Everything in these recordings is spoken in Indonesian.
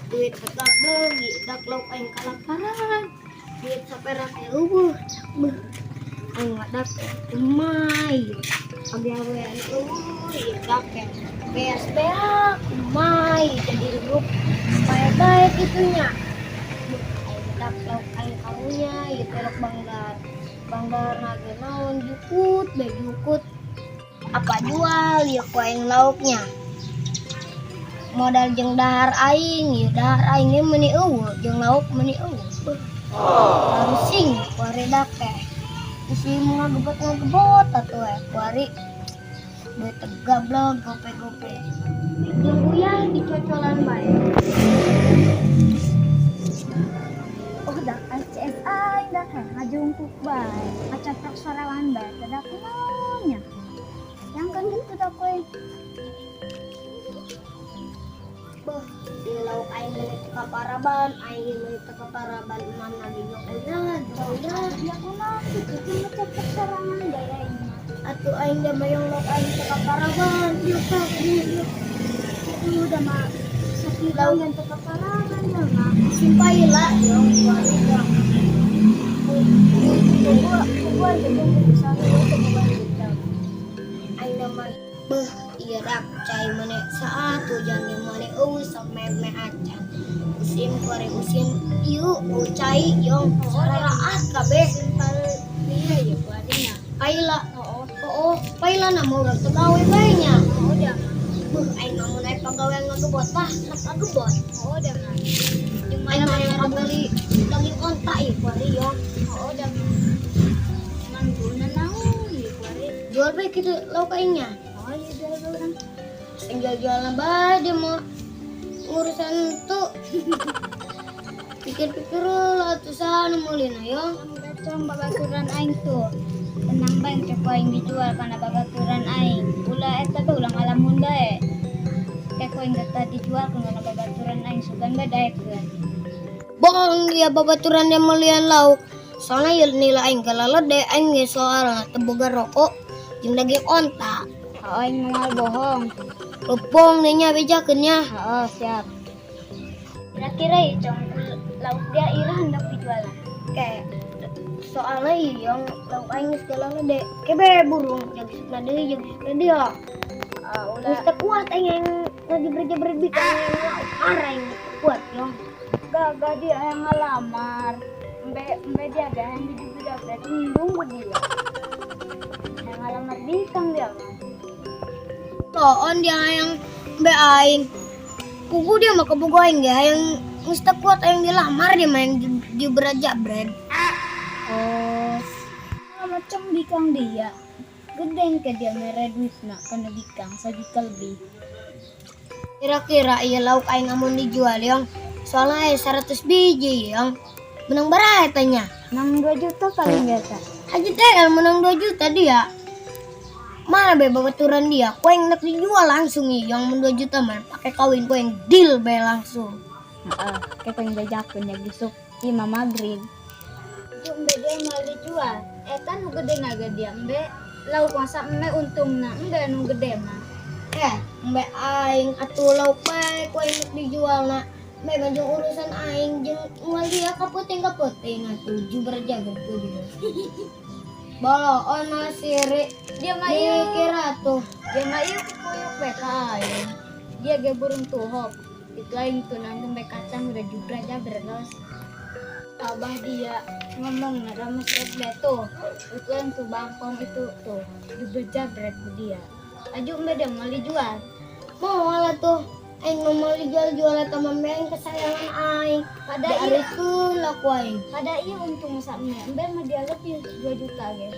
duit tegap lagi dak lauk aing kalaparan duit saperak eueuh aing ngadak umay agawean dak beas beak umay jadi grup supaya baik itunya aing dak lauk aing karunya ieu telok bangdar nage naon jukut apa jual ya ku aing lauknya modal jeung dahar aing ya dahar aing ge meuni eueuh jeung lauk meuni eueuh harusing kuari dake isi ngagebot atuh kuari duit tegap lah gope jeung uyah dicocolan bae dak CS aing dak ngajungkuk bae ngacaprak sorawan bae dak naonnya yang kan gitu dak koe beuh di lauk aing meuni teu kaparaban aing meuni teu kaparaban imam nabi nyokeun jauh ya kunaon kitu ngacaprak sorangan bae aing atuh aing da mayong lauk aing teu kaparaban ieu kak ieu udah mah sakilau yang teu kaparaban ya mah simpai lah yo kuari yo gua jadi bisa aing nama beuh ieu dak cai mane saatu jange mane sampai me acan usim kuari usim ieu cai yong sararaat kabeh simpel dia ya kuarinya paila paila na mau urang tegawe bae nya udah beuh aing namun aya pagawean ngagebot tah nak ngagebot udah mah aing mah kabeli daging onta ieu kuari yo udah mangguna naon ieu kuari jual bae kitu lauk aingnya iya jual urang jual-jualan bae dia mau urusan tuh pikir-pikir lah tuh sana mulina yo cong babaturan aing tuh tenang bae cek aing dijual karena babaturan aing ulah eta tuh ulang alamun bae kayak aing tadi dijual karena babaturan aing sugan bae daekeun bohong dia babaturan dia melian lauk soalnya nilai aing kalalede aing ge soal teboga rokok jeung daging onta aing moal bohong lepong nya bejakeun nya siap kira-kira ya cong lauk dia ira hendak dijualan kayak soalnya yang lauk aing geus kalalede kebe burung jeung isukna deui jeung isukna dia udah teu kuat aing lagi berjabret kan aing kuat yo gak dia yang ngelamar mbe dia ada yang juga berarti nunggu dia yang ngelamar bintang dia on dia yang be aing kuku dia mah kebogo aing ge yang geus teu kuat aing dilamar dia mah yang jabret macam bikang dia gedeng ke dia mere duitna kana bikang sajuta lebih kira-kira ieu lauk aing amun dijual yang soalnya 100 biji yang menang baraha tanya 2 juta paling biasa aja teh menang 2 juta dia mana be babaturan dia ku yang nak dijual langsung yang 2 juta mah pakai kawin ku yang deal be langsung kayak pengen bejakeun ya besok imam maghrib mbe dia mau dijual eta nu gede naga dia mbe lauk masa mbe untungna mbe nu gede mah mbe aing atuh lauk bae ku yang nak dijual na mbe banjung urusan aing jeung moal dia kaputing atuh berjaga ku dia bolo ona siri dia mah kira tuh dia mah ieu kuyuk bae ka aing dia ge burung tuhok itu aing tuh nanggung bae kacang udah jubra jabrelos abah dia ngomong ada mesret tuh itu yang tuh bangkong itu tuh jubra jabret dia aju mbak dia mau dijual mau lah tuh aing mau dijual teman aing kesayangan aing pada itu laku aing pada iya untung saknya mbak mah dia lebih 2 juta ge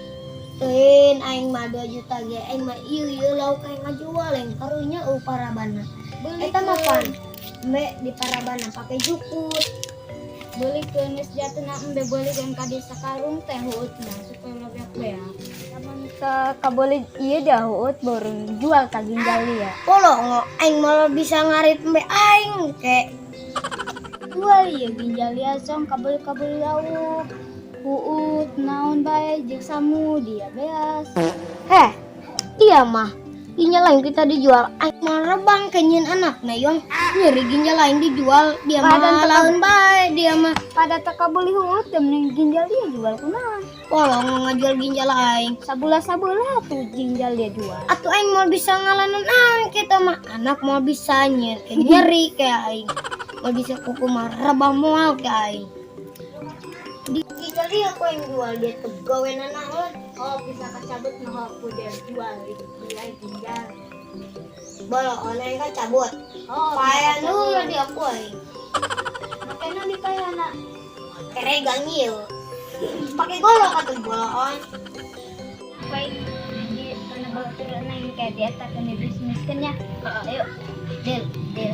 aing mah 2 juta ge aing mah ieu lauk aing ngajual yang karunya parabana eta mah pan mbak di parabana pakai jukut beli ke geus jatuna mbak beli kan ka desa karung teh huutna supaya lebih beak lamun ka boleh ieu dah huut baru jual ka ginjal dia polo aing malah bisa ngarit mbak aing ke jual ieu ginjal dia song kabel lauk huut naon bae jeung samu dia beas iya mah ginjal lain kita dijual. Aing marah bang kenyin anak nah yang nyeri ginjal lain dijual dia mah Padan teka- laun bae dia mah Pada teka beli hut mending ginjal dia jual kunaon. kalau ngajual ginjal lain. Sabulah tuh ginjal dia jual. Atuh aing mau bisa ngalahin kita mah anak mau bisa nyeri kayak aing. Mau bisa kuku marah bang mau kayak aing. Di ginjal dia aku yang jual dia tegawen anak lah. Oh bisa kacabut noh aku dia jual itu nilai ginjal. Bolo online kan cabut. Oh Paya dulu di aku aing. makanya di kaya anak. Kere gangil. Pakai golok atau bolon. Baik jadi karena bawa turun naik kayak dia tak kena bisnis kan ya. Ayo deal.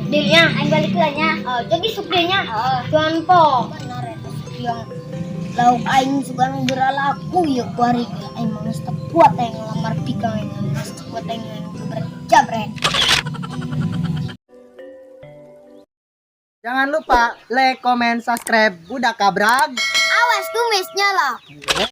Dealnya. Aing balik lanya. Jadi supinya cuan po. Benar itu yang lauk aing sugan beralaku ya kuari aing mangis kuat aing ngelamar tika aing mangis kuat aing berjabret. Jangan lupa like, comment, subscribe. Budak kabrag. Awas tumisnya lah.